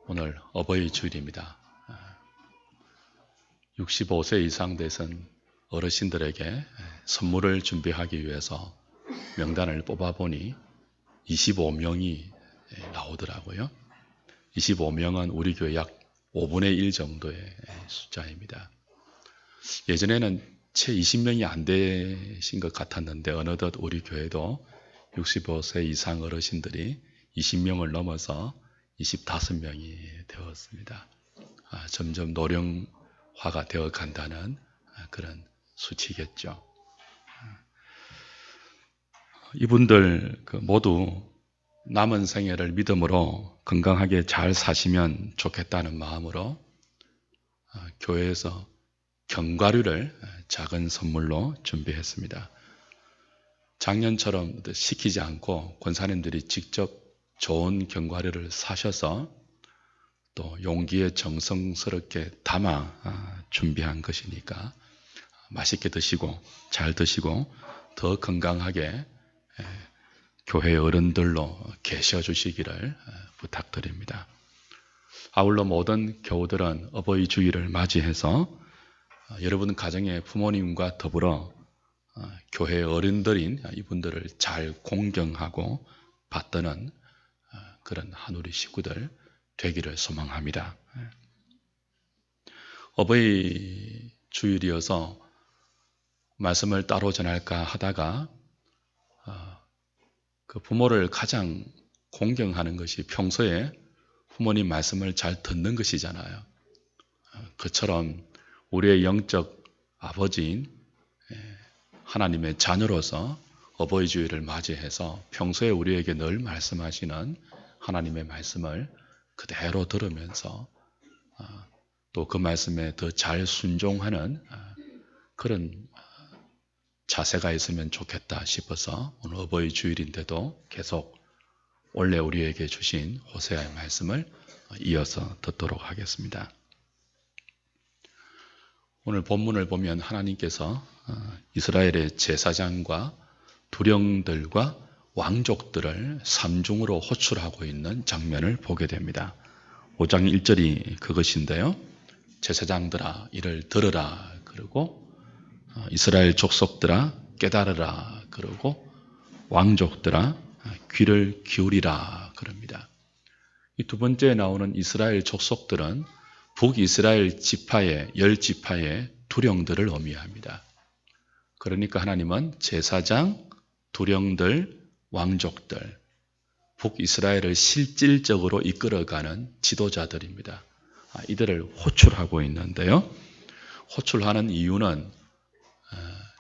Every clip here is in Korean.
오늘 어버이 주일입니다. 65세 이상 되신 어르신들에게 선물을 준비하기 위해서 명단을 뽑아보니 25명이 나오더라고요. 25명은 우리 교회 약 5분의 1 정도의 숫자입니다. 예전에는 채 20명이 안 되신 것 같았는데 어느덧 우리 교회도 65세 이상 어르신들이 20명을 넘어서 25명이 되었습니다. 점점 노령화가 되어 간다는 그런 수치겠죠. 이분들 모두 남은 생애를 믿음으로 건강하게 잘 사시면 좋겠다는 마음으로 교회에서 견과류를 작은 선물로 준비했습니다. 작년처럼 시키지 않고 권사님들이 직접 좋은 견과류를 사셔서 또 용기에 정성스럽게 담아 준비한 것이니까 맛있게 드시고 잘 드시고 더 건강하게 교회 어른들로 계셔 주시기를 부탁드립니다. 아울러 모든 교우들은 어버이 주일을 맞이해서 여러분 가정의 부모님과 더불어 교회 어른들인 이분들을 잘 공경하고 받드는 그런 한우리 식구들 되기를 소망합니다. 어버이 주일이어서 말씀을 따로 전할까 하다가 그 부모를 가장 공경하는 것이 평소에 부모님 말씀을 잘 듣는 것이잖아요. 그처럼 우리의 영적 아버지인 하나님의 자녀로서 어버이 주일을 맞이해서 평소에 우리에게 늘 말씀하시는 하나님의 말씀을 그대로 들으면서 또 그 말씀에 더 잘 순종하는 그런 자세가 있으면 좋겠다 싶어서 오늘 어버이 주일인데도 계속 원래 우리에게 주신 호세아의 말씀을 이어서 듣도록 하겠습니다. 오늘 본문을 보면 하나님께서 이스라엘의 제사장과 두령들과 왕족들을 삼중으로 호출하고 있는 장면을 보게 됩니다. 5장 1절이 그것인데요. 제사장들아 이를 들으라 그러고 이스라엘 족속들아 깨달으라 그러고 왕족들아 귀를 기울이라 그럽니다. 이 두 번째에 나오는 이스라엘 족속들은 북이스라엘 지파의 10지파의 두령들을 의미합니다. 그러니까 하나님은 제사장, 두령들, 왕족들, 북이스라엘을 실질적으로 이끌어가는 지도자들입니다. 이들을 호출하고 있는데요. 호출하는 이유는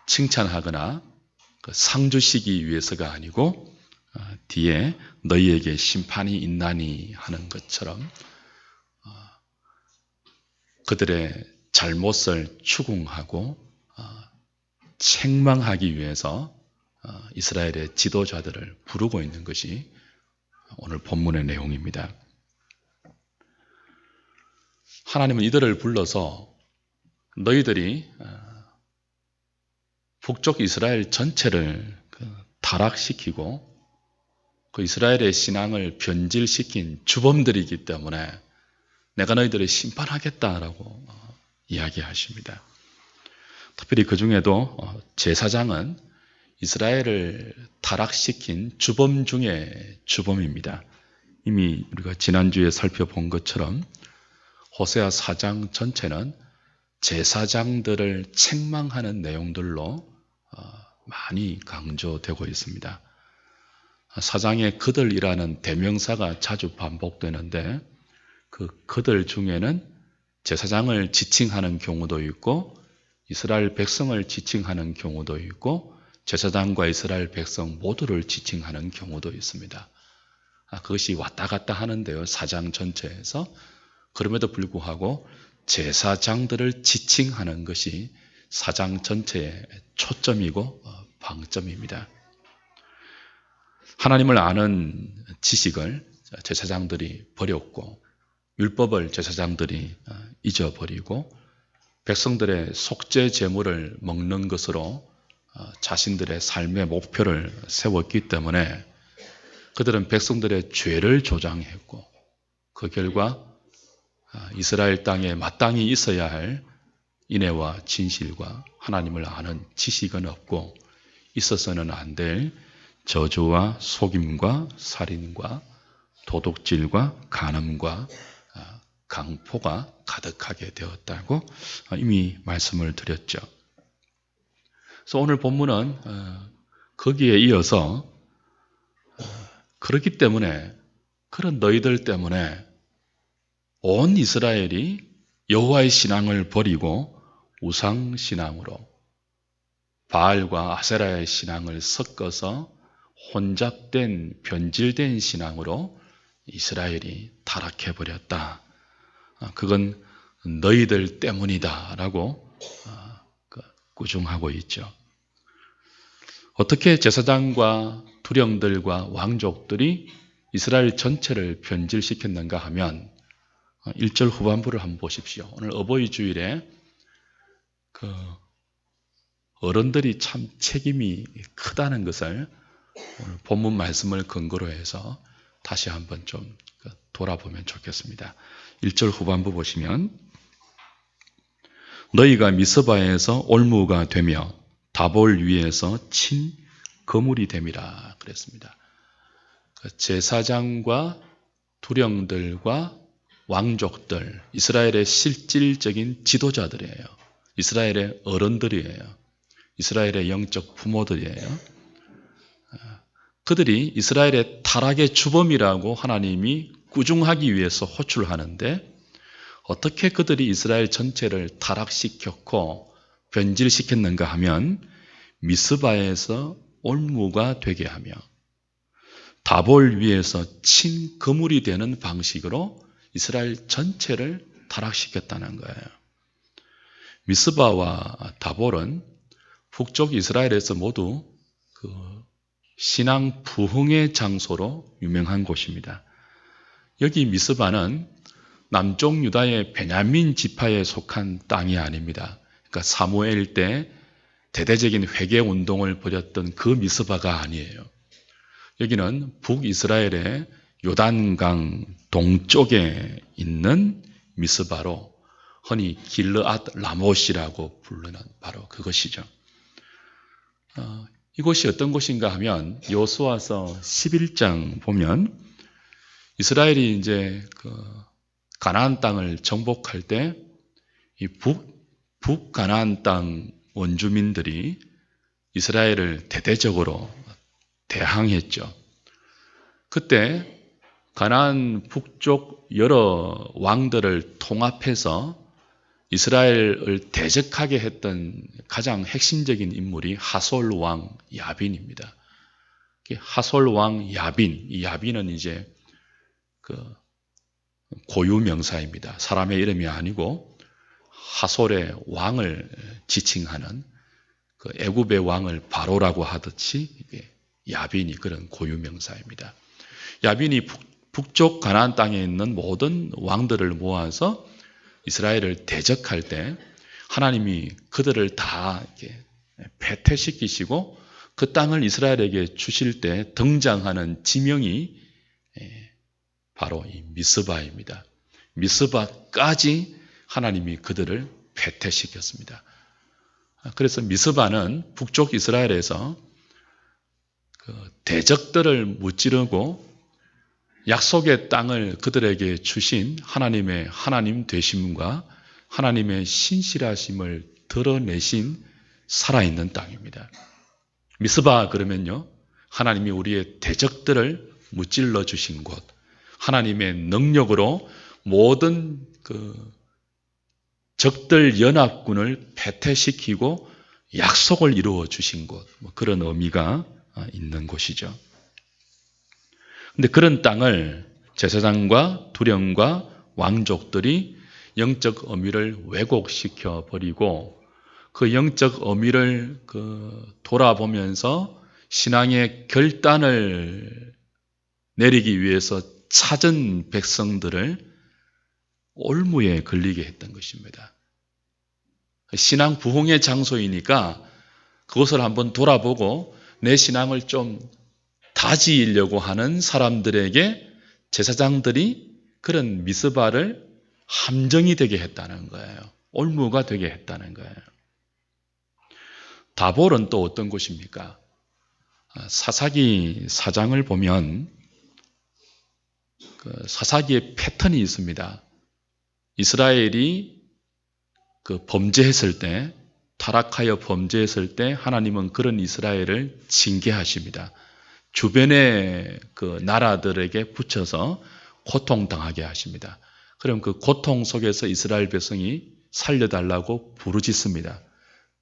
칭찬하거나 상 주시기 위해서가 아니고 뒤에 너희에게 심판이 있나니 하는 것처럼 그들의 잘못을 추궁하고 책망하기 위해서 이스라엘의 지도자들을 부르고 있는 것이 오늘 본문의 내용입니다. 하나님은 이들을 불러서 너희들이 북쪽 이스라엘 전체를 타락시키고 그 이스라엘의 신앙을 변질시킨 주범들이기 때문에 내가 너희들을 심판하겠다라고 이야기하십니다. 특별히 그 중에도 제사장은 이스라엘을 타락시킨 주범 중에 주범입니다. 이미 우리가 지난주에 살펴본 것처럼 호세아 4장 전체는 제사장들을 책망하는 내용들로 많이 강조되고 있습니다. 4장에 그들이라는 대명사가 자주 반복되는데 그 그들 중에는 제사장을 지칭하는 경우도 있고 이스라엘 백성을 지칭하는 경우도 있고 제사장과 이스라엘 백성 모두를 지칭하는 경우도 있습니다. 그것이 왔다 갔다 하는데요. 4장 전체에서. 그럼에도 불구하고 제사장들을 지칭하는 것이 4장 전체의 초점이고 방점입니다. 하나님을 아는 지식을 제사장들이 버렸고 율법을 제사장들이 잊어버리고 백성들의 속죄 제물을 먹는 것으로 자신들의 삶의 목표를 세웠기 때문에 그들은 백성들의 죄를 조장했고 그 결과 이스라엘 땅에 마땅히 있어야 할 인애와 진실과 하나님을 아는 지식은 없고 있어서는 안 될 저주와 속임과 살인과 도둑질과 간음과 강포가 가득하게 되었다고 이미 말씀을 드렸죠. 그래서 오늘 본문은 거기에 이어서 그렇기 때문에 그런 너희들 때문에 온 이스라엘이 여호와의 신앙을 버리고 우상 신앙으로 바알과 아세라의 신앙을 섞어서 혼잡된 변질된 신앙으로 이스라엘이 타락해버렸다. 그건 너희들 때문이다라고 꾸중하고 있죠. 어떻게 제사장과 두령들과 왕족들이 이스라엘 전체를 변질시켰는가 하면 1절 후반부를 한번 보십시오. 오늘 어버이 주일에 어른들이 참 책임이 크다는 것을 오늘 본문 말씀을 근거로 해서 다시 한번 좀 돌아보면 좋겠습니다. 1절 후반부 보시면 너희가 미스바에서 올무가 되며 다볼 위에서 친 거물이 됨이라 그랬습니다. 제사장과 두령들과 왕족들, 이스라엘의 실질적인 지도자들이에요. 이스라엘의 어른들이에요. 이스라엘의 영적 부모들이에요. 그들이 이스라엘의 타락의 주범이라고 하나님이 꾸중하기 위해서 호출하는데 어떻게 그들이 이스라엘 전체를 타락시켰고 변질시켰는가 하면 미스바에서 올무가 되게 하며 다볼 위에서 친 거물이 되는 방식으로 이스라엘 전체를 타락시켰다는 거예요. 미스바와 다볼은 북쪽 이스라엘에서 모두 신앙 부흥의 장소로 유명한 곳입니다. 여기 미스바는 남쪽 유다의 베냐민 지파에 속한 땅이 아닙니다. 그러니까 사무엘 때 대대적인 회개 운동을 벌였던 그 미스바가 아니에요. 여기는 북이스라엘의 요단강 동쪽에 있는 미스바로 흔히 길르앗 라못이라고 부르는 바로 그것이죠. 이곳이 어떤 곳인가 하면 여호수아서 11장 보면 이스라엘이 이제 가나안 땅을 정복할 때 이 북가나안 땅 원주민들이 이스라엘을 대대적으로 대항했죠. 그때 가나안 북쪽 여러 왕들을 통합해서 이스라엘을 대적하게 했던 가장 핵심적인 인물이 하솔 왕 야빈입니다. 하솔 왕 야빈, 이 야빈은 이제 고유 명사입니다. 사람의 이름이 아니고 하솔의 왕을 지칭하는 애굽의 왕을 바로라고 하듯이 야빈이 그런 고유 명사입니다. 야빈이 북쪽 가나안 땅에 있는 모든 왕들을 모아서 이스라엘을 대적할 때 하나님이 그들을 다 이렇게 패퇴시키시고 그 땅을 이스라엘에게 주실 때 등장하는 지명이 바로 이 미스바입니다. 미스바까지 하나님이 그들을 패퇴시켰습니다. 그래서 미스바는 북쪽 이스라엘에서 대적들을 무찌르고 약속의 땅을 그들에게 주신 하나님의 하나님 되심과 하나님의 신실하심을 드러내신 살아있는 땅입니다. 미스바 그러면요, 하나님이 우리의 대적들을 무찔러 주신 곳, 하나님의 능력으로 모든 적들 연합군을 패퇴시키고 약속을 이루어 주신 곳, 그런 의미가 있는 곳이죠. 근데 그런 땅을 제사장과 두령과 왕족들이 영적 의미를 왜곡시켜 버리고 그 영적 의미를 돌아보면서 신앙의 결단을 내리기 위해서 찾은 백성들을 올무에 걸리게 했던 것입니다. 신앙 부흥의 장소이니까 그것을 한번 돌아보고 내 신앙을 좀 다지려고 하는 사람들에게 제사장들이 그런 미스바를 함정이 되게 했다는 거예요. 올무가 되게 했다는 거예요. 다볼은 또 어떤 곳입니까? 사사기 4장을 보면 그 사사기의 패턴이 있습니다. 이스라엘이 그 범죄했을 때, 타락하여 범죄했을 때 하나님은 그런 이스라엘을 징계하십니다. 주변의 그 나라들에게 붙여서 고통당하게 하십니다. 그럼 그 고통 속에서 이스라엘 백성이 살려달라고 부르짖습니다.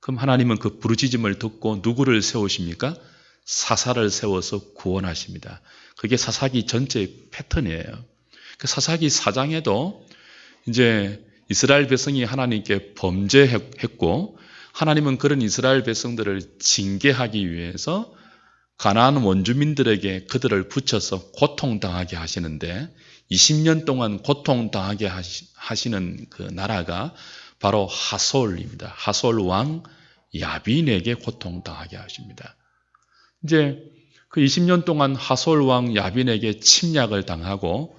그럼 하나님은 그 부르짖음을 듣고 누구를 세우십니까? 사사를 세워서 구원하십니다. 그게 사사기 전체의 패턴이에요. 그 사사기 4장에도 이제 이스라엘 백성이 하나님께 범죄했고 하나님은 그런 이스라엘 백성들을 징계하기 위해서 가나안 원주민들에게 그들을 붙여서 고통당하게 하시는데 20년 동안 고통당하게 하시는 그 나라가 바로 하솔입니다. 하솔 왕 야빈에게 고통당하게 하십니다. 이제 그 20년 동안 하솔 왕 야빈에게 침략을 당하고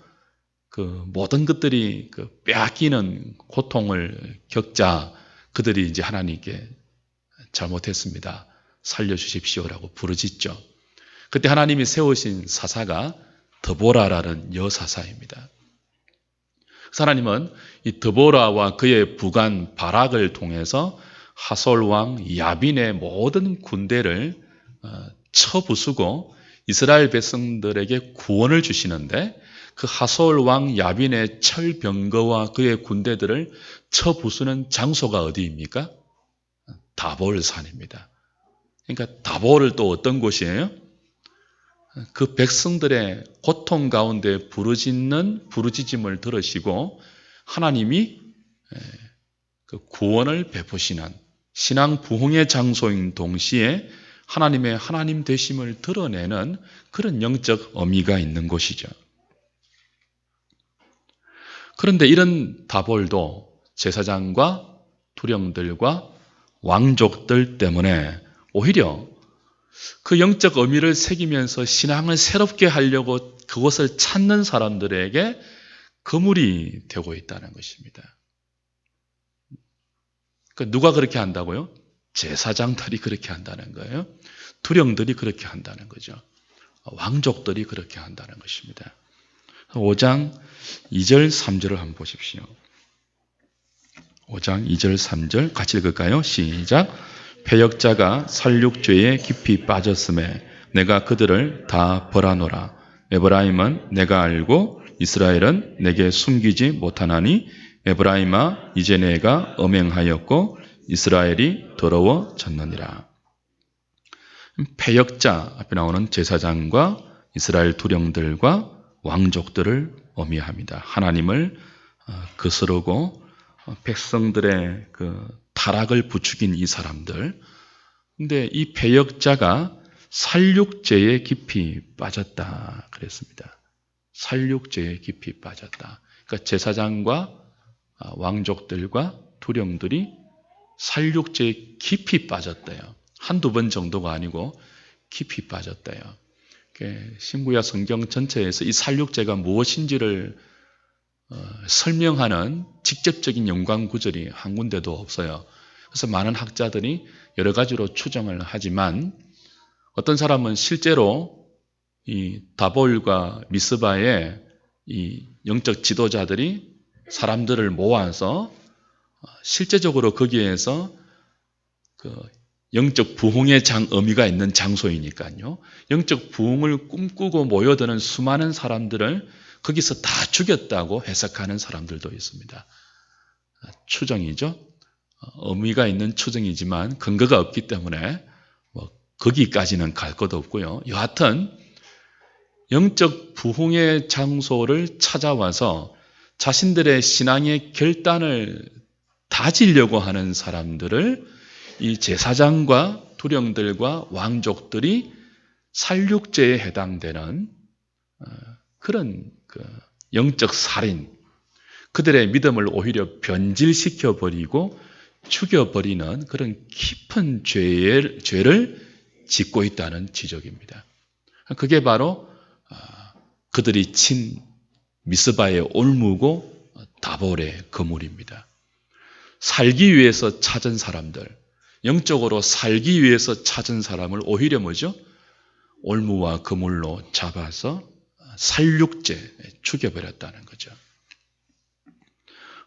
그 모든 것들이 그 빼앗기는 고통을 겪자 그들이 이제 하나님께 잘못했습니다. 살려주십시오라고 부르짖죠. 그때 하나님이 세우신 사사가 드보라라는 여사사입니다. 하나님은 이 드보라와 그의 부관 바락을 통해서 하솔 왕 야빈의 모든 군대를 쳐부수고 이스라엘 백성들에게 구원을 주시는데 그 하솔 왕 야빈의 철병거와 그의 군대들을 쳐부수는 장소가 어디입니까? 다볼산입니다. 그러니까 다볼을 또 어떤 곳이에요? 그 백성들의 고통 가운데 부르짖음을 들으시고 하나님이 그 구원을 베푸시는 신앙 부흥의 장소인 동시에 하나님의 하나님 되심을 드러내는 그런 영적 의미가 있는 곳이죠. 그런데 이런 다볼도 제사장과 투령들과 왕족들 때문에 오히려 그 영적 의미를 새기면서 신앙을 새롭게 하려고 그것을 찾는 사람들에게 거물이 되고 있다는 것입니다. 그러니까 누가 그렇게 한다고요? 제사장들이 그렇게 한다는 거예요. 투령들이 그렇게 한다는 거죠. 왕족들이 그렇게 한다는 것입니다. 5장 2절 3절을 한번 보십시오. 5장 2절 3절 같이 읽을까요? 시작. 패역자가 살육죄에 깊이 빠졌음에 내가 그들을 다 벌하노라. 에브라임은 내가 알고 이스라엘은 내게 숨기지 못하나니 에브라임아 이제 내가 엄행하였고 이스라엘이 더러워졌느니라. 패역자 앞에 나오는 제사장과 이스라엘 투령들과 왕족들을 의미합니다. 하나님을 거스르고 백성들의 그 타락을 부추긴 이 사람들. 근데 이 패역자가 살육죄에 깊이 빠졌다 그랬습니다. 살육죄에 깊이 빠졌다. 그러니까 제사장과 왕족들과 투령들이 살육죄에 깊이 빠졌대요. 한두 번 정도가 아니고 깊이 빠졌대요. 신구약 성경 전체에서 이 살육죄가 무엇인지를 설명하는 직접적인 연관 구절이 한 군데도 없어요. 그래서 많은 학자들이 여러 가지로 추정을 하지만 어떤 사람은 실제로 이 다볼과 미스바의 이 영적 지도자들이 사람들을 모아서 실제적으로 거기에서 그 영적 부흥의 의미가 있는 장소이니까요. 영적 부흥을 꿈꾸고 모여드는 수많은 사람들을 거기서 다 죽였다고 해석하는 사람들도 있습니다. 추정이죠. 의미가 있는 추정이지만 근거가 없기 때문에 거기까지는 갈 것도 없고요. 여하튼 영적 부흥의 장소를 찾아와서 자신들의 신앙의 결단을 다지려고 하는 사람들을 이 제사장과 투령들과 왕족들이 살육죄에 해당되는 그런 영적 살인, 그들의 믿음을 오히려 변질시켜버리고 죽여버리는 그런 깊은 죄를 짓고 있다는 지적입니다. 그게 바로 그들이 친 미스바의 올무고 다볼의 거물입니다. 살기 위해서 찾은 사람들, 영적으로 살기 위해서 찾은 사람을 오히려 뭐죠? 올무와 그물로 잡아서 살육죄 죽여버렸다는 거죠.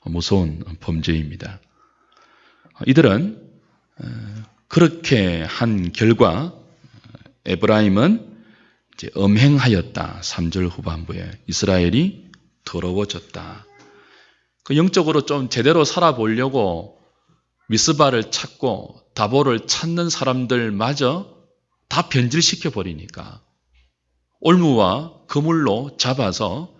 무서운 범죄입니다. 이들은 그렇게 한 결과 에브라임은 이제 음행하였다. 3절 후반부에 이스라엘이 더러워졌다. 그 영적으로 좀 제대로 살아보려고 미스바를 찾고 다볼을 찾는 사람들마저 다 변질시켜 버리니까 올무와 그물로 잡아서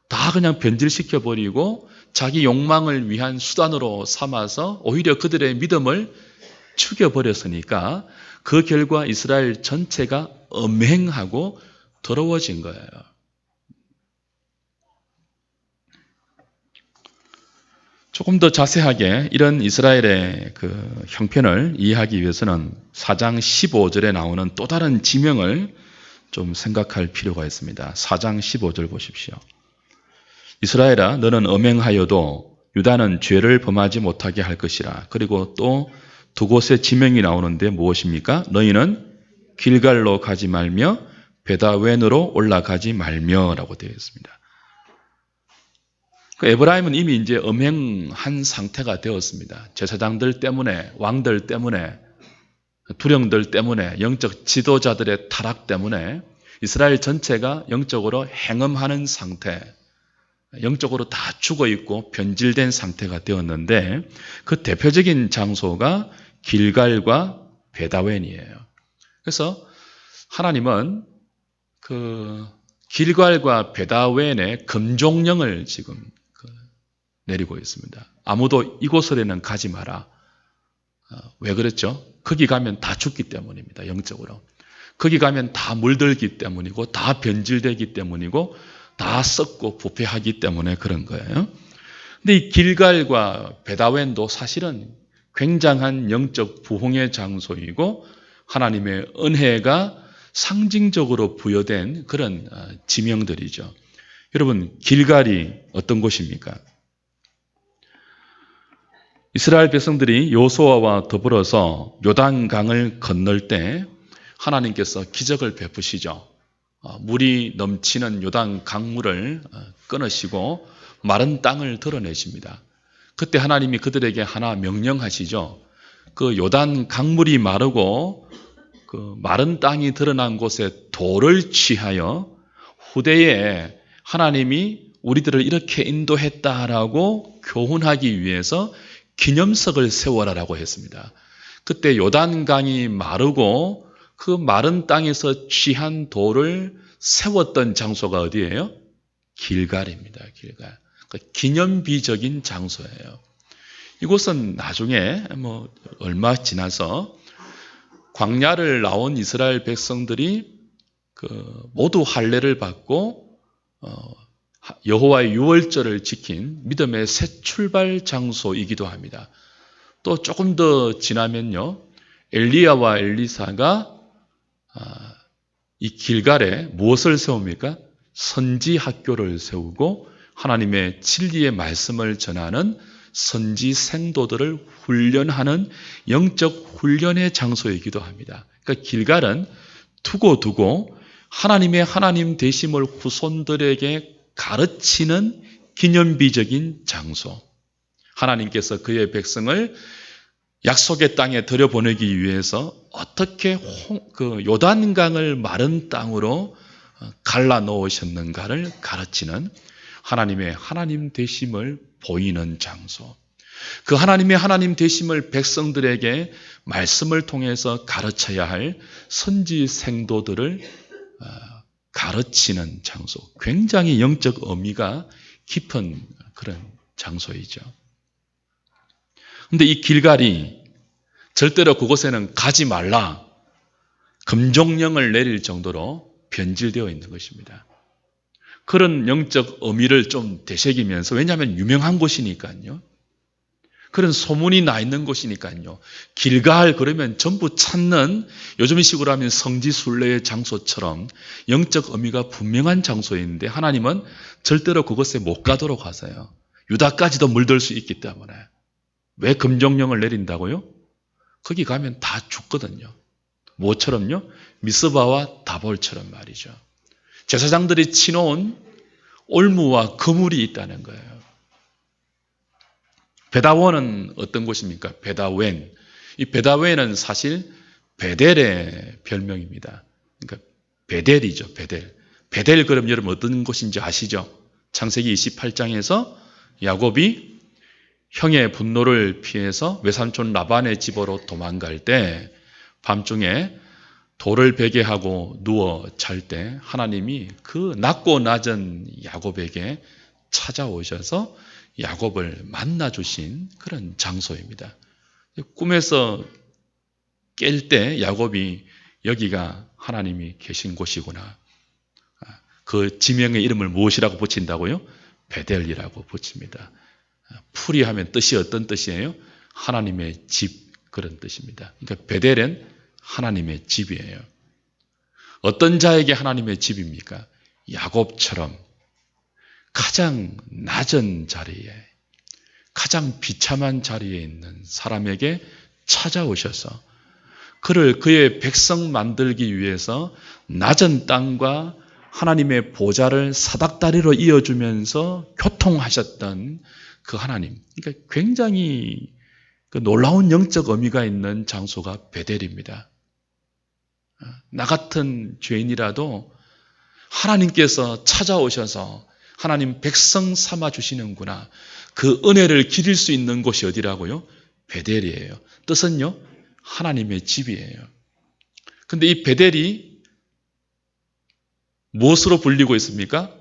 다 그냥 변질시켜 버리고 자기 욕망을 위한 수단으로 삼아서 오히려 그들의 믿음을 죽여버렸으니까 그 결과 이스라엘 전체가 음행하고 더러워진 거예요. 조금 더 자세하게 이런 이스라엘의 그 형편을 이해하기 위해서는 4장 15절에 나오는 또 다른 지명을 좀 생각할 필요가 있습니다. 4장 15절 보십시오. 이스라엘아 너는 음행하여도 유다는 죄를 범하지 못하게 할 것이라. 그리고 또 두 곳의 지명이 나오는데 무엇입니까? 너희는 길갈로 가지 말며 베다웬으로 올라가지 말며 라고 되어 있습니다. 그 에브라임은 이미 이제 음행한 상태가 되었습니다. 제사장들 때문에, 왕들 때문에, 두령들 때문에, 영적 지도자들의 타락 때문에 이스라엘 전체가 영적으로 행음하는 상태, 영적으로 다 죽어있고 변질된 상태가 되었는데 그 대표적인 장소가 길갈과 베다웬이에요. 그래서 하나님은 그 길갈과 베다웬의 금종령을 지금 내리고 있습니다. 아무도 이곳으로는 가지 마라. 왜 그랬죠? 거기 가면 다 죽기 때문입니다. 영적으로. 거기 가면 다 물들기 때문이고 다 변질되기 때문이고 다 썩고 부패하기 때문에 그런 거예요. 근데 이 길갈과 베다웬도 사실은 굉장한 영적 부흥의 장소이고 하나님의 은혜가 상징적으로 부여된 그런 지명들이죠. 여러분, 길갈이 어떤 곳입니까? 이스라엘 백성들이 여호수아와 더불어서 요단강을 건널 때 하나님께서 기적을 베푸시죠. 물이 넘치는 요단 강물을 끊으시고 마른 땅을 드러내십니다. 그때 하나님이 그들에게 하나 명령하시죠. 그 요단 강물이 마르고 그 마른 땅이 드러난 곳에 돌을 취하여 후대에 하나님이 우리들을 이렇게 인도했다라고 교훈하기 위해서 기념석을 세워라라고 했습니다. 그때 요단강이 마르고 그 마른 땅에서 취한 돌을 세웠던 장소가 어디예요? 길갈입니다. 길갈. 그러니까 기념비적인 장소예요. 이곳은 나중에 얼마 지나서 광야를 나온 이스라엘 백성들이 모두 할례를 받고 여호와의 유월절을 지킨 믿음의 새 출발 장소이기도 합니다. 또 조금 더 지나면요, 엘리야와 엘리사가 이 길갈에 무엇을 세웁니까? 선지 학교를 세우고 하나님의 진리의 말씀을 전하는 선지 생도들을 훈련하는 영적 훈련의 장소이기도 합니다. 그러니까 길갈은 두고 하나님의 하나님 되심을 후손들에게 가르치는 기념비적인 장소. 하나님께서 그의 백성을 약속의 땅에 들여보내기 위해서 어떻게 그 요단강을 마른 땅으로 갈라 놓으셨는가를 가르치는 하나님의 하나님 되심을 보이는 장소. 그 하나님의 하나님 되심을 백성들에게 말씀을 통해서 가르쳐야 할 선지 생도들을 가르치는 장소. 굉장히 영적 의미가 깊은 그런 장소이죠. 근데 이 길갈이 절대로 그곳에는 가지 말라, 금종령을 내릴 정도로 변질되어 있는 것입니다. 그런 영적 의미를 좀 되새기면서, 왜냐하면 유명한 곳이니까요. 그런 소문이 나 있는 곳이니까요. 길갈 그러면 전부 찾는, 요즘식으로 하면 성지순례의 장소처럼 영적 의미가 분명한 장소인데 하나님은 절대로 그곳에 못 가도록 하세요. 유다까지도 물들 수 있기 때문에. 왜 금종령을 내린다고요? 거기 가면 다 죽거든요. 뭐처럼요? 미스바와 다볼처럼 말이죠. 제사장들이 치놓은 올무와 그물이 있다는 거예요. 베다원은 어떤 곳입니까? 베다웬. 이 베다웬은 사실 베델의 별명입니다. 그러니까 베델이죠, 베델. 베델 그럼 여러분 어떤 곳인지 아시죠? 창세기 28장에서 야곱이 형의 분노를 피해서 외삼촌 라반의 집으로 도망갈 때 밤중에 돌을 베개하고 누워 잘 때 하나님이 그 낮고 낮은 야곱에게 찾아오셔서 야곱을 만나 주신 그런 장소입니다. 꿈에서 깰 때 야곱이 여기가 하나님이 계신 곳이구나. 그 지명의 이름을 무엇이라고 붙인다고요? 베델이라고 붙입니다. 풀이 하면 뜻이 어떤 뜻이에요? 하나님의 집 그런 뜻입니다. 그러니까 베델은 하나님의 집이에요. 어떤 자에게 하나님의 집입니까? 야곱처럼 가장 낮은 자리에, 가장 비참한 자리에 있는 사람에게 찾아오셔서 그를 그의 백성 만들기 위해서 낮은 땅과 하나님의 보좌를 사닥다리로 이어주면서 교통하셨던 그 하나님. 그러니까 굉장히 그 놀라운 영적 의미가 있는 장소가 베델입니다. 나 같은 죄인이라도 하나님께서 찾아오셔서 하나님 백성 삼아 주시는구나. 그 은혜를 기릴 수 있는 곳이 어디라고요? 베델이에요. 뜻은요? 하나님의 집이에요. 근데 이 베델이 무엇으로 불리고 있습니까?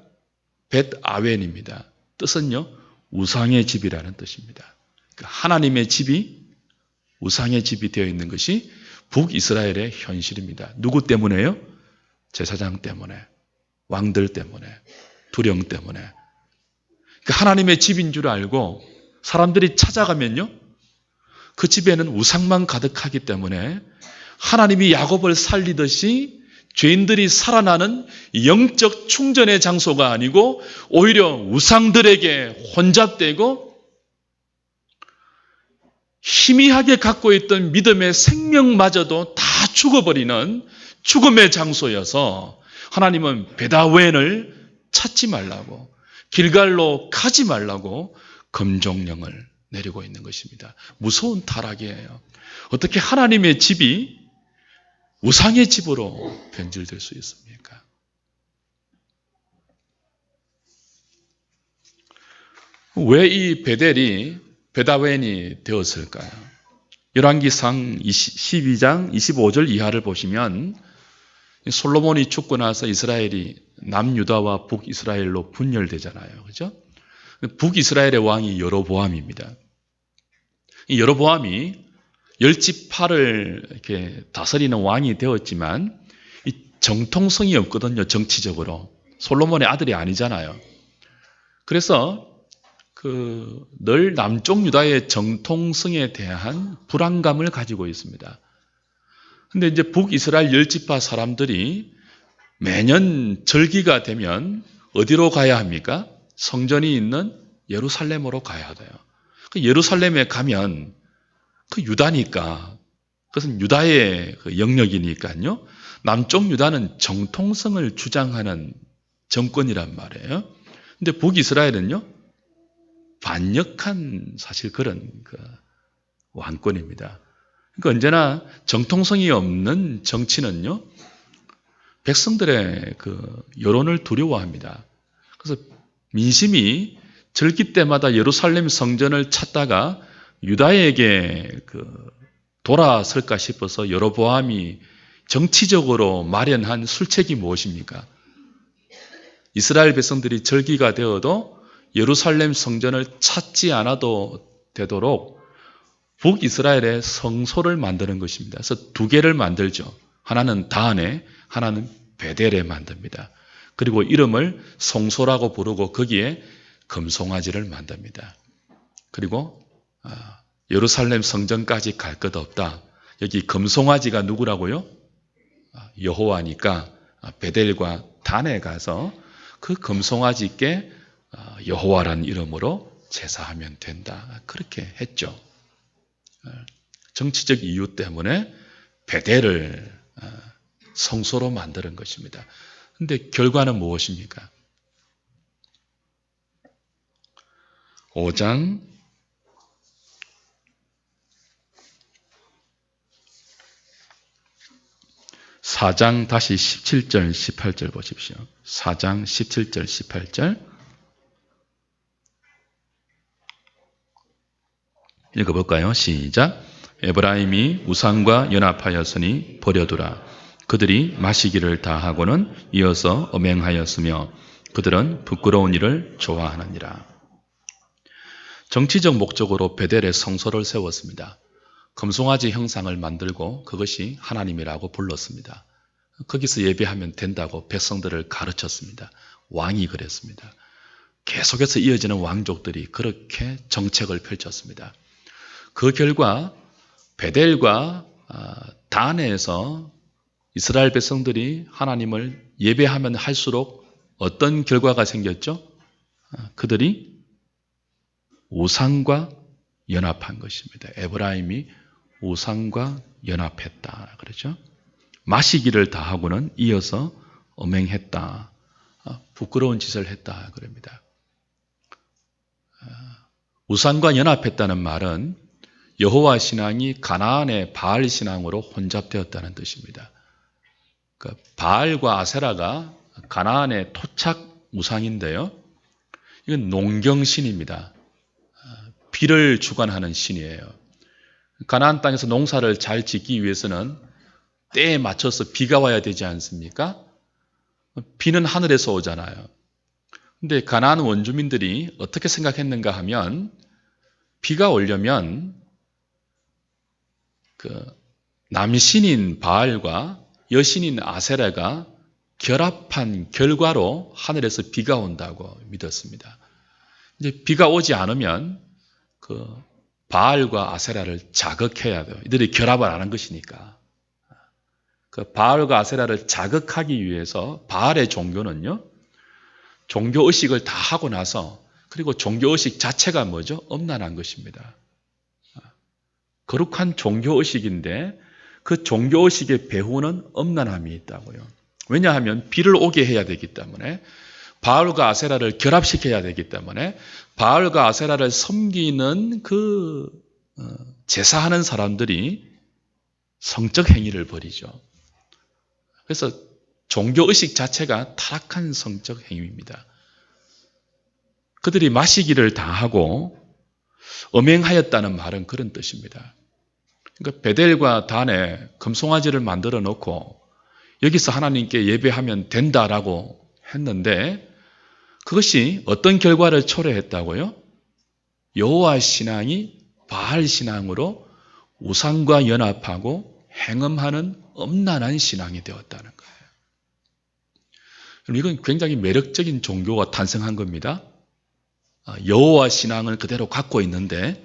벳아웬입니다. 뜻은요? 우상의 집이라는 뜻입니다. 하나님의 집이 우상의 집이 되어 있는 것이 북이스라엘의 현실입니다. 누구 때문에요? 제사장 때문에, 왕들 때문에, 두령 때문에. 하나님의 집인 줄 알고 사람들이 찾아가면요, 그 집에는 우상만 가득하기 때문에 하나님이 야곱을 살리듯이 죄인들이 살아나는 영적 충전의 장소가 아니고 오히려 우상들에게 혼잡되고 희미하게 갖고 있던 믿음의 생명마저도 다 죽어버리는 죽음의 장소여서 하나님은 베다웬을 찾지 말라고, 길갈로 가지 말라고 금종령을 내리고 있는 것입니다. 무서운 타락이에요. 어떻게 하나님의 집이 우상의 집으로 변질될 수 있습니까? 왜 이 베델이 베다웬이 되었을까요? 열왕기상 12장 25절 이하를 보시면 솔로몬이 죽고 나서 이스라엘이 남유다와 북이스라엘로 분열되잖아요. 그죠? 북이스라엘의 왕이 여로보암입니다. 이 여로보암이 10지파를 이렇게 다스리는 왕이 되었지만 이 정통성이 없거든요. 정치적으로. 솔로몬의 아들이 아니잖아요. 그래서 늘 남쪽 유다의 정통성에 대한 불안감을 가지고 있습니다. 근데 이제 북이스라엘 10지파 사람들이 매년 절기가 되면 어디로 가야 합니까? 성전이 있는 예루살렘으로 가야 돼요. 예루살렘에 가면 그 유다니까, 그것은 유다의 영역이니까요. 남쪽 유다는 정통성을 주장하는 정권이란 말이에요. 근데 북이스라엘은요, 반역한 사실 그런 왕권입니다. 그러니까 언제나 정통성이 없는 정치는요, 백성들의 여론을 두려워합니다. 그래서 민심이 절기 때마다 예루살렘 성전을 찾다가 유다에게 돌아설까 싶어서 여로보암이 정치적으로 마련한 술책이 무엇입니까? 이스라엘 백성들이 절기가 되어도 예루살렘 성전을 찾지 않아도 되도록 북이스라엘의 성소를 만드는 것입니다. 그래서 두 개를 만들죠. 하나는 다한에, 하나는 베델에 만듭니다. 그리고 이름을 성소라고 부르고 거기에 금송아지를 만듭니다. 그리고 예루살렘 성전까지 갈 것 없다. 여기 금송아지가 누구라고요? 여호와니까 베델과 단에 가서 그 금송아지께 여호와라는 이름으로 제사하면 된다. 그렇게 했죠. 정치적 이유 때문에 베델을 성소로 만드는 것입니다. 그런데 결과는 무엇입니까? 5장 4장 다시 17절 18절 보십시오. 4장 17절 18절 읽어볼까요? 시작. 에브라임이 우상과 연합하였으니 버려두라. 그들이 마시기를 다하고는 이어서 엄행하였으며 그들은 부끄러운 일을 좋아하느니라. 정치적 목적으로 베델에 성소를 세웠습니다. 금송아지 형상을 만들고 그것이 하나님이라고 불렀습니다. 거기서 예배하면 된다고 백성들을 가르쳤습니다. 왕이 그랬습니다. 계속해서 이어지는 왕족들이 그렇게 정책을 펼쳤습니다. 그 결과 베델과 단에서 이스라엘 백성들이 하나님을 예배하면 할수록 어떤 결과가 생겼죠? 그들이 우상과 연합한 것입니다. 에브라임이 우상과 연합했다. 그렇죠? 마시기를 다하고는 이어서 엄행했다. 부끄러운 짓을 했다. 그럽니다. 우상과 연합했다는 말은 여호와 신앙이 가나안의 바알 신앙으로 혼잡되었다는 뜻입니다. 바알과 아세라가 가나안의 토착 우상인데요. 이건 농경신입니다. 비를 주관하는 신이에요. 가나안 땅에서 농사를 잘 짓기 위해서는 때에 맞춰서 비가 와야 되지 않습니까? 비는 하늘에서 오잖아요. 근데 가나안 원주민들이 어떻게 생각했는가 하면 비가 오려면 남신인 바알과 여신인 아세라가 결합한 결과로 하늘에서 비가 온다고 믿었습니다. 이제 비가 오지 않으면 바알과 아세라를 자극해야 돼요. 이들이 결합을 안 한 것이니까. 바알과 아세라를 자극하기 위해서 바알의 종교는요, 종교의식을 다 하고 나서, 그리고 종교의식 자체가 뭐죠? 엄난한 것입니다. 거룩한 종교의식인데 그 종교의식의 배후는 엄난함이 있다고요. 왜냐하면 비를 오게 해야 되기 때문에, 바알과 아세라를 결합시켜야 되기 때문에, 바알과 아세라를 섬기는 제사하는 사람들이 성적 행위를 벌이죠. 그래서 종교의식 자체가 타락한 성적 행위입니다. 그들이 마시기를 다하고 엄행하였다는 말은 그런 뜻입니다. 그러니까 베델과 단에 금송아지를 만들어 놓고 여기서 하나님께 예배하면 된다라고 했는데 그것이 어떤 결과를 초래했다고요? 여호와 신앙이 바알 신앙으로 우상과 연합하고 행음하는 엄난한 신앙이 되었다는 거예요. 이건 굉장히 매력적인 종교가 탄생한 겁니다. 여호와 신앙을 그대로 갖고 있는데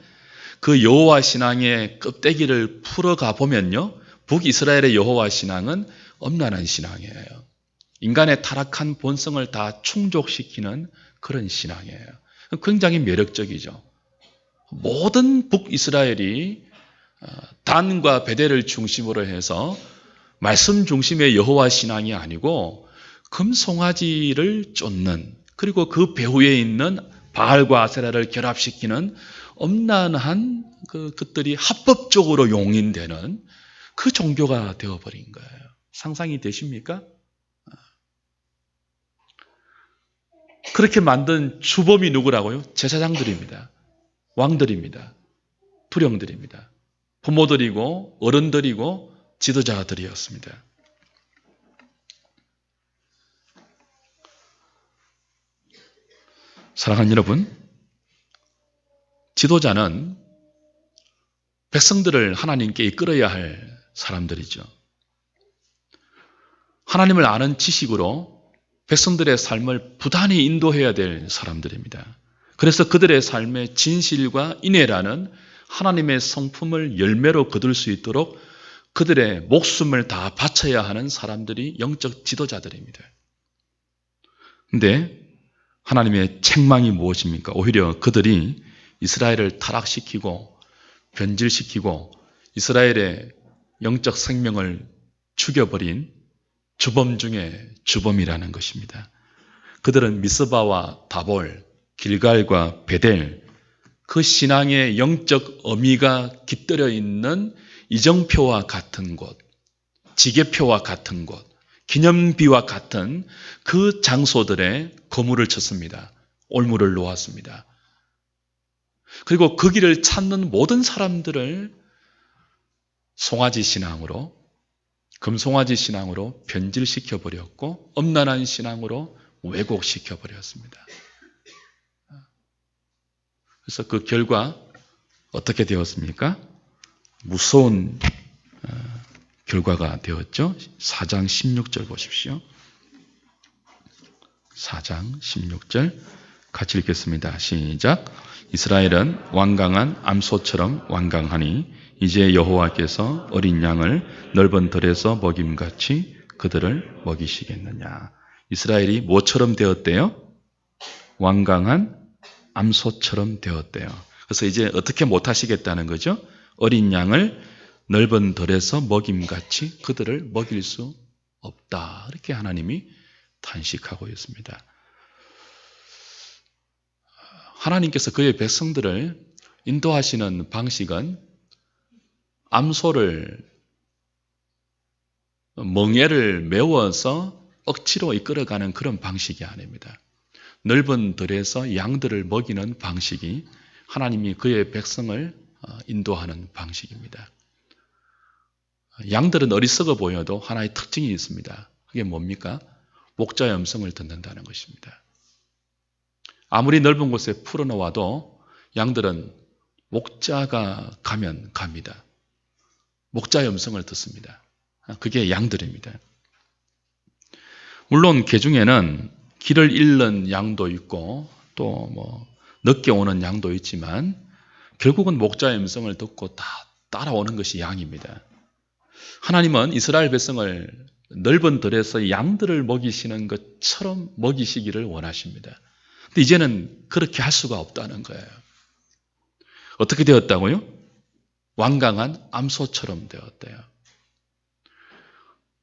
그 여호와 신앙의 껍데기를 풀어가 보면요, 북이스라엘의 여호와 신앙은 엄난한 신앙이에요. 인간의 타락한 본성을 다 충족시키는 그런 신앙이에요. 굉장히 매력적이죠. 모든 북이스라엘이 단과 베델을 중심으로 해서 말씀 중심의 여호와 신앙이 아니고 금송아지를 쫓는, 그리고 그 배후에 있는 바알과 아세라를 결합시키는 엄난한 그것들이 합법적으로 용인되는 그 종교가 되어버린 거예요. 상상이 되십니까? 그렇게 만든 주범이 누구라고요? 제사장들입니다. 왕들입니다. 두령들입니다. 부모들이고 어른들이고 지도자들이었습니다. 사랑하는 여러분, 지도자는 백성들을 하나님께 이끌어야 할 사람들이죠. 하나님을 아는 지식으로 백성들의 삶을 부단히 인도해야 될 사람들입니다. 그래서 그들의 삶의 진실과 인애라는 하나님의 성품을 열매로 거둘 수 있도록 그들의 목숨을 다 바쳐야 하는 사람들이 영적 지도자들입니다. 그런데 하나님의 책망이 무엇입니까? 오히려 그들이 이스라엘을 타락시키고 변질시키고 이스라엘의 영적 생명을 죽여버린 주범 중에 주범이라는 것입니다. 그들은 미스바와 다볼, 길갈과 베델, 그 신앙의 영적 의미가 깃들여 있는 이정표와 같은 곳, 지계표와 같은 곳, 기념비와 같은 그 장소들에 거물을 쳤습니다. 올무를 놓았습니다. 그리고 그 길을 찾는 모든 사람들을 송아지 신앙으로, 금송아지 신앙으로 변질시켜버렸고 엄란한 신앙으로 왜곡시켜버렸습니다. 그래서 그 결과 어떻게 되었습니까? 무서운 결과가 되었죠. 4장 16절 보십시오. 4장 16절 같이 읽겠습니다. 시작. 이스라엘은 완강한 암소처럼 완강하니 이제 여호와께서 어린 양을 넓은 들에서 먹임같이 그들을 먹이시겠느냐. 이스라엘이 뭐처럼 되었대요? 완강한 암소처럼 되었대요. 그래서 이제 어떻게 못하시겠다는 거죠? 어린 양을 넓은 들에서 먹임같이 그들을 먹일 수 없다. 이렇게 하나님이 탄식하고 있습니다. 하나님께서 그의 백성들을 인도하시는 방식은 암소를 멍에를 메워서 억지로 이끌어가는 그런 방식이 아닙니다. 넓은 들에서 양들을 먹이는 방식이 하나님이 그의 백성을 인도하는 방식입니다. 양들은 어리석어 보여도 하나의 특징이 있습니다. 그게 뭡니까? 목자의 음성을 듣는다는 것입니다. 아무리 넓은 곳에 풀어놓아도 양들은 목자가 가면 갑니다. 목자의 음성을 듣습니다. 그게 양들입니다. 물론 개 중에는 길을 잃는 양도 있고 또 늦게 오는 양도 있지만 결국은 목자의 음성을 듣고 다 따라오는 것이 양입니다. 하나님은 이스라엘 백성을 넓은 들에서 양들을 먹이시는 것처럼 먹이시기를 원하십니다. 근데 이제는 그렇게 할 수가 없다는 거예요. 어떻게 되었다고요? 완강한 암소처럼 되었대요.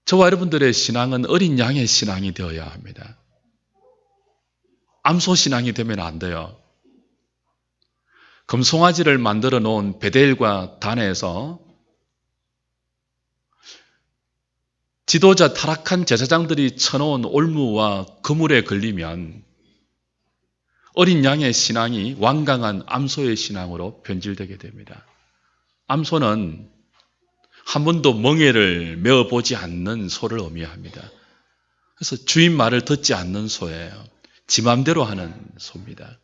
저와 여러분들의 신앙은 어린 양의 신앙이 되어야 합니다. 암소 신앙이 되면 안 돼요. 금송아지를 만들어 놓은 베델과 단에서 지도자 타락한 제사장들이 쳐놓은 올무와 그물에 걸리면 어린 양의 신앙이 완강한 암소의 신앙으로 변질되게 됩니다. 암소는 한 번도 멍에를 메어보지 않는 소를 의미합니다. 그래서 주인 말을 듣지 않는 소예요. 지 맘대로 하는 소입니다.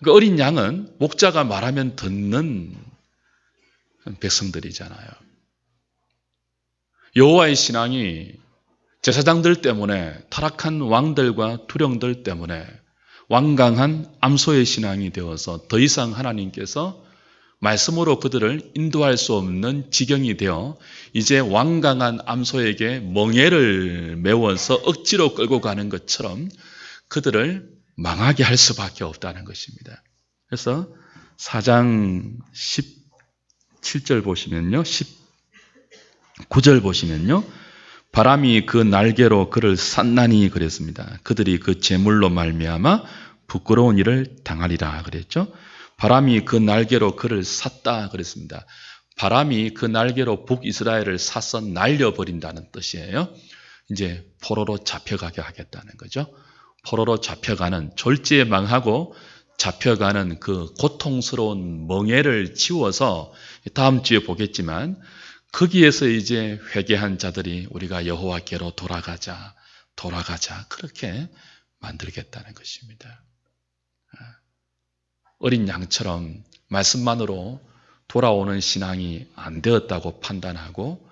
그 어린 양은 목자가 말하면 듣는 백성들이잖아요. 여호와의 신앙이 제사장들 때문에 타락한 왕들과 투령들 때문에 완강한 암소의 신앙이 되어서 더 이상 하나님께서 말씀으로 그들을 인도할 수 없는 지경이 되어 이제 완강한 암소에게 멍에를 메워서 억지로 끌고 가는 것처럼 그들을 망하게 할 수밖에 없다는 것입니다. 그래서 4장 17절 보시면요. 19절 보시면요. 바람이 그 날개로 그를 쌌나니 그랬습니다. 그들이 그 재물로 말미암아 부끄러운 일을 당하리라 그랬죠. 바람이 그 날개로 그를 쌌다 그랬습니다. 바람이 그 날개로 북이스라엘을 쌌어 날려버린다는 뜻이에요. 이제 포로로 잡혀가게 하겠다는 거죠. 포로로 잡혀가는 졸지에 망하고 잡혀가는 그 고통스러운 멍에를 치워서 다음 주에 보겠지만 거기에서 이제 회개한 자들이 우리가 여호와께로 돌아가자 그렇게 만들겠다는 것입니다. 어린 양처럼 말씀만으로 돌아오는 신앙이 안 되었다고 판단하고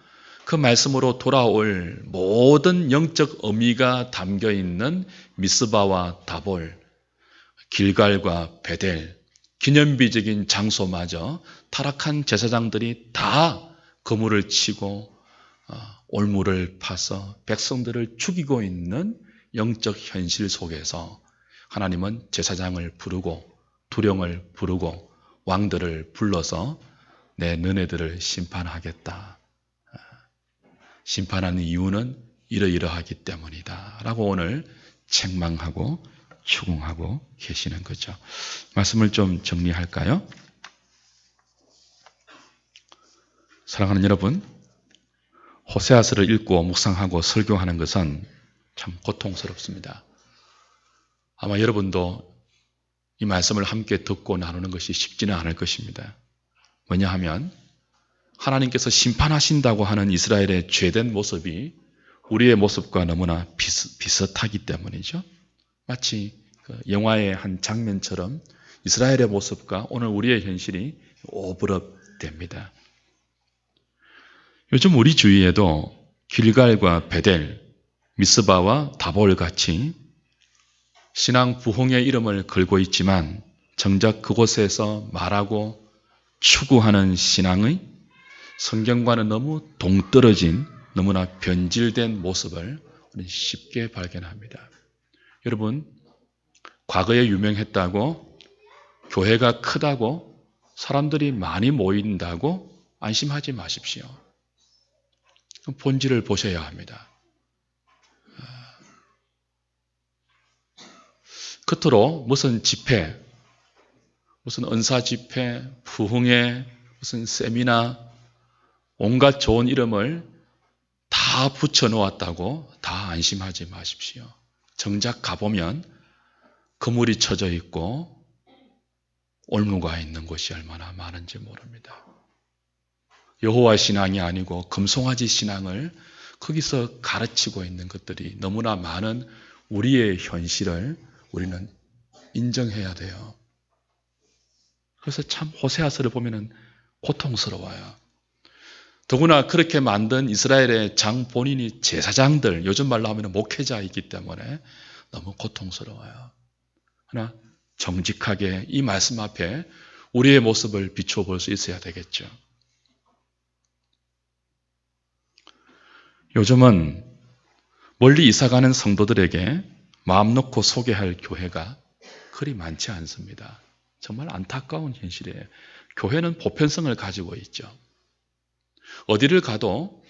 그 말씀으로 돌아올 모든 영적 의미가 담겨있는 미스바와 다볼, 길갈과 베델, 기념비적인 장소마저 타락한 제사장들이 다 거물을 치고 올무를 파서 백성들을 죽이고 있는 영적 현실 속에서 하나님은 제사장을 부르고 두령을 부르고 왕들을 불러서 내 너네들을 심판하겠다. 심판하는 이유는 이러이러하기 때문이다. 라고 오늘 책망하고 추궁하고 계시는 거죠. 말씀을 좀 정리할까요? 사랑하는 여러분, 호세아서를 읽고 묵상하고 설교하는 것은 참 고통스럽습니다. 아마 여러분도 이 말씀을 함께 듣고 나누는 것이 쉽지는 않을 것입니다. 뭐냐 하면 하나님께서 심판하신다고 하는 이스라엘의 죄된 모습이 우리의 모습과 너무나 비슷하기 때문이죠. 마치 영화의 한 장면처럼 이스라엘의 모습과 오늘 우리의 현실이 오버랩됩니다. 요즘 우리 주위에도 길갈과 베델, 미스바와 다볼 같이 신앙 부흥의 이름을 걸고 있지만 정작 그곳에서 말하고 추구하는 신앙의 성경과는 너무 동떨어진 너무나 변질된 모습을 우리는 쉽게 발견합니다. 여러분, 과거에 유명했다고 교회가 크다고 사람들이 많이 모인다고 안심하지 마십시오. 본질을 보셔야 합니다. 겉으로 무슨 집회, 무슨 은사 집회, 부흥회, 무슨 세미나, 온갖 좋은 이름을 다 붙여놓았다고 다 안심하지 마십시오. 정작 가보면 그물이 쳐져 있고 올무가 있는 곳이 얼마나 많은지 모릅니다. 여호와 신앙이 아니고 금송아지 신앙을 거기서 가르치고 있는 것들이 너무나 많은 우리의 현실을 우리는 인정해야 돼요. 그래서 참 호세아서를 보면 고통스러워요. 더구나 그렇게 만든 이스라엘의 장 본인이 제사장들, 요즘 말로 하면 목회자이기 때문에 너무 고통스러워요. 그러나 정직하게 이 말씀 앞에 우리의 모습을 비추어 볼 수 있어야 되겠죠. 요즘은 멀리 이사가는 성도들에게 마음 놓고 소개할 교회가 그리 많지 않습니다. 정말 안타까운 현실이에요. 교회는 보편성을 가지고 있죠. 어디를 가도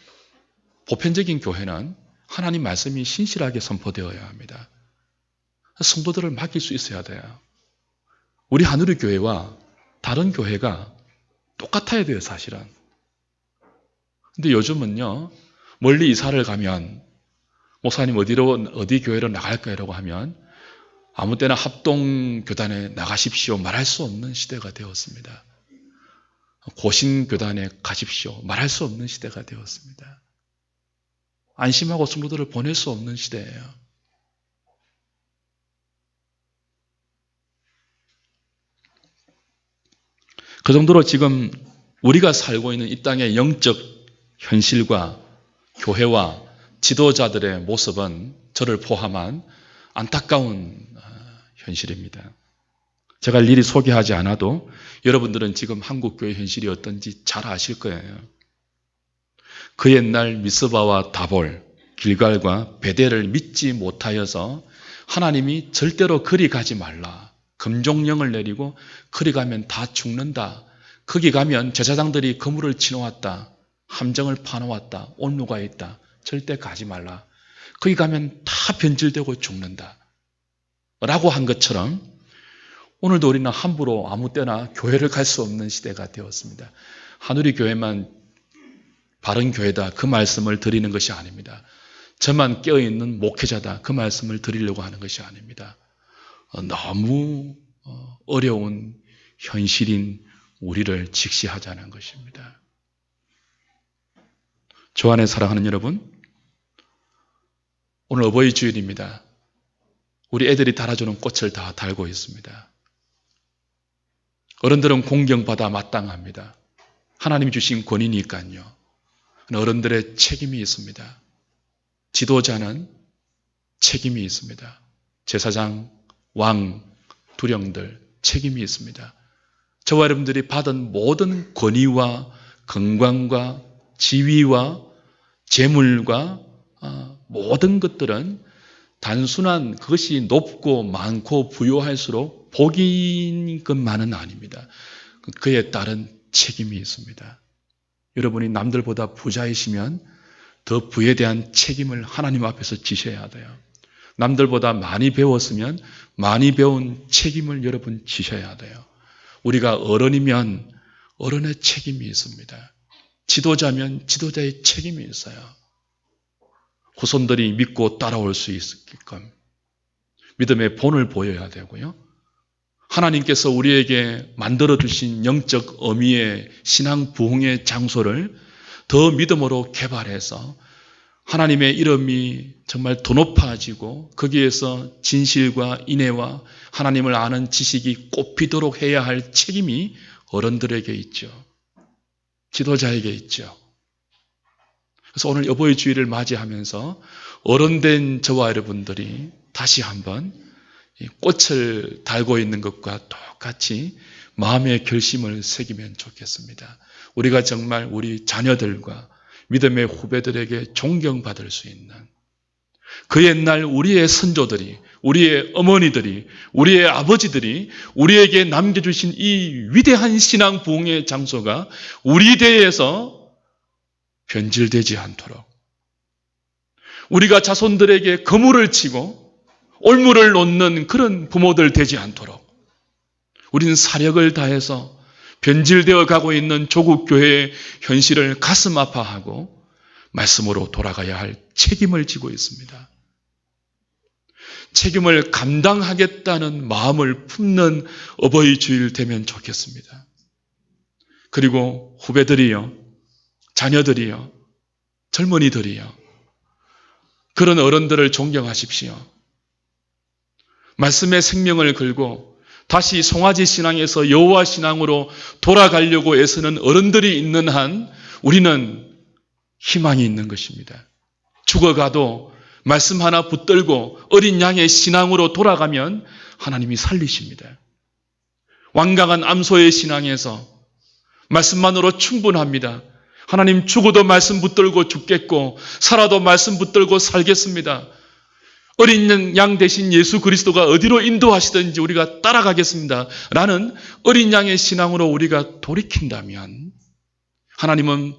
보편적인 교회는 하나님 말씀이 신실하게 선포되어야 합니다. 성도들을 맡길 수 있어야 돼요. 우리 하늘의 교회와 다른 교회가 똑같아야 돼요, 사실은. 근데 요즘은요, 멀리 이사를 가면 목사님 어디 교회로 나갈까요? 라고 하면 아무 때나 합동교단에 나가십시오 말할 수 없는 시대가 되었습니다. 고신교단에 가십시오 말할 수 없는 시대가 되었습니다. 안심하고 성도들을 보낼 수 없는 시대예요. 그 정도로 지금 우리가 살고 있는 이 땅의 영적 현실과 교회와 지도자들의 모습은 저를 포함한 안타까운 현실입니다. 제가 일일이 소개하지 않아도 여러분들은 지금 한국교회 현실이 어떤지 잘 아실 거예요. 그 옛날 미스바와 다볼, 길갈과 베델을 믿지 못하여서 하나님이 절대로 그리 가지 말라. 금종령을 내리고 그리 가면 다 죽는다. 거기 가면 제사장들이 그물을 치놓았다. 함정을 파놓았다. 온누가 있다. 절대 가지 말라. 거기 가면 다 변질되고 죽는다. 라고 한 것처럼 오늘도 우리는 함부로 아무 때나 교회를 갈 수 없는 시대가 되었습니다. 하늘의 교회만 바른 교회다. 그 말씀을 드리는 것이 아닙니다. 저만 깨어있는 목회자다. 그 말씀을 드리려고 하는 것이 아닙니다. 너무 어려운 현실인 우리를 직시하자는 것입니다. 주 안에 사랑하는 여러분, 오늘 어버이 주일입니다. 우리 애들이 달아주는 꽃을 다 달고 있습니다. 어른들은 공경받아 마땅합니다. 하나님이 주신 권위니까요. 어른들의 책임이 있습니다. 지도자는 책임이 있습니다. 제사장, 왕, 두령들 책임이 있습니다. 저와 여러분들이 받은 모든 권위와 건강과 지위와 재물과 모든 것들은 단순한 그것이 높고 많고 부유할수록 복인 것만은 아닙니다. 그에 따른 책임이 있습니다. 여러분이 남들보다 부자이시면 더 부에 대한 책임을 하나님 앞에서 지셔야 돼요. 남들보다 많이 배웠으면 많이 배운 책임을 여러분 지셔야 돼요. 우리가 어른이면 어른의 책임이 있습니다. 지도자면 지도자의 책임이 있어요. 후손들이 믿고 따라올 수 있게끔 믿음의 본을 보여야 되고요. 하나님께서 우리에게 만들어주신 영적 어미의 신앙 부흥의 장소를 더 믿음으로 개발해서 하나님의 이름이 정말 더 높아지고 거기에서 진실과 인애와 하나님을 아는 지식이 꽃피도록 해야 할 책임이 어른들에게 있죠. 지도자에게 있죠. 그래서 오늘 여보의 주일을 맞이하면서 어른된 저와 여러분들이 다시 한번 꽃을 달고 있는 것과 똑같이 마음의 결심을 새기면 좋겠습니다. 우리가 정말 우리 자녀들과 믿음의 후배들에게 존경받을 수 있는 그 옛날 우리의 선조들이, 우리의 어머니들이, 우리의 아버지들이 우리에게 남겨주신 이 위대한 신앙 부흥의 장소가 우리 대에서 변질되지 않도록 우리가 자손들에게 거물을 치고 올무를 놓는 그런 부모들 되지 않도록 우리는 사력을 다해서 변질되어 가고 있는 조국 교회의 현실을 가슴 아파하고 말씀으로 돌아가야 할 책임을 지고 있습니다. 책임을 감당하겠다는 마음을 품는 어버이 주일 되면 좋겠습니다. 그리고 후배들이요, 자녀들이요, 젊은이들이요, 그런 어른들을 존경하십시오. 말씀의 생명을 걸고 다시 송아지 신앙에서 여호와 신앙으로 돌아가려고 애쓰는 어른들이 있는 한 우리는 희망이 있는 것입니다. 죽어가도 말씀 하나 붙들고 어린 양의 신앙으로 돌아가면 하나님이 살리십니다. 완강한 암소의 신앙에서 말씀만으로 충분합니다. 하나님 죽어도 말씀 붙들고 죽겠고 살아도 말씀 붙들고 살겠습니다. 어린 양 대신 예수 그리스도가 어디로 인도하시든지 우리가 따라가겠습니다. 라는 어린 양의 신앙으로 우리가 돌이킨다면 하나님은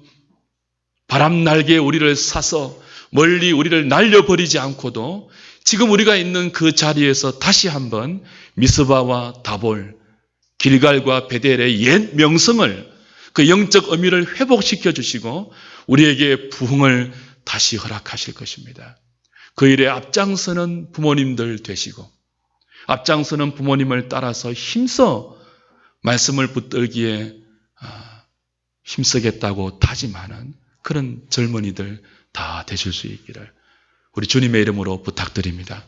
바람 날개에 우리를 사서 멀리 우리를 날려버리지 않고도 지금 우리가 있는 그 자리에서 다시 한번 미스바와 다볼, 길갈과 베델의 옛 명성을 그 영적 의미를 회복시켜 주시고 우리에게 부흥을 다시 허락하실 것입니다. 그 일에 앞장서는 부모님들 되시고 앞장서는 부모님을 따라서 힘써 말씀을 붙들기에 힘쓰겠다고 다짐하는 그런 젊은이들 다 되실 수 있기를 우리 주님의 이름으로 부탁드립니다.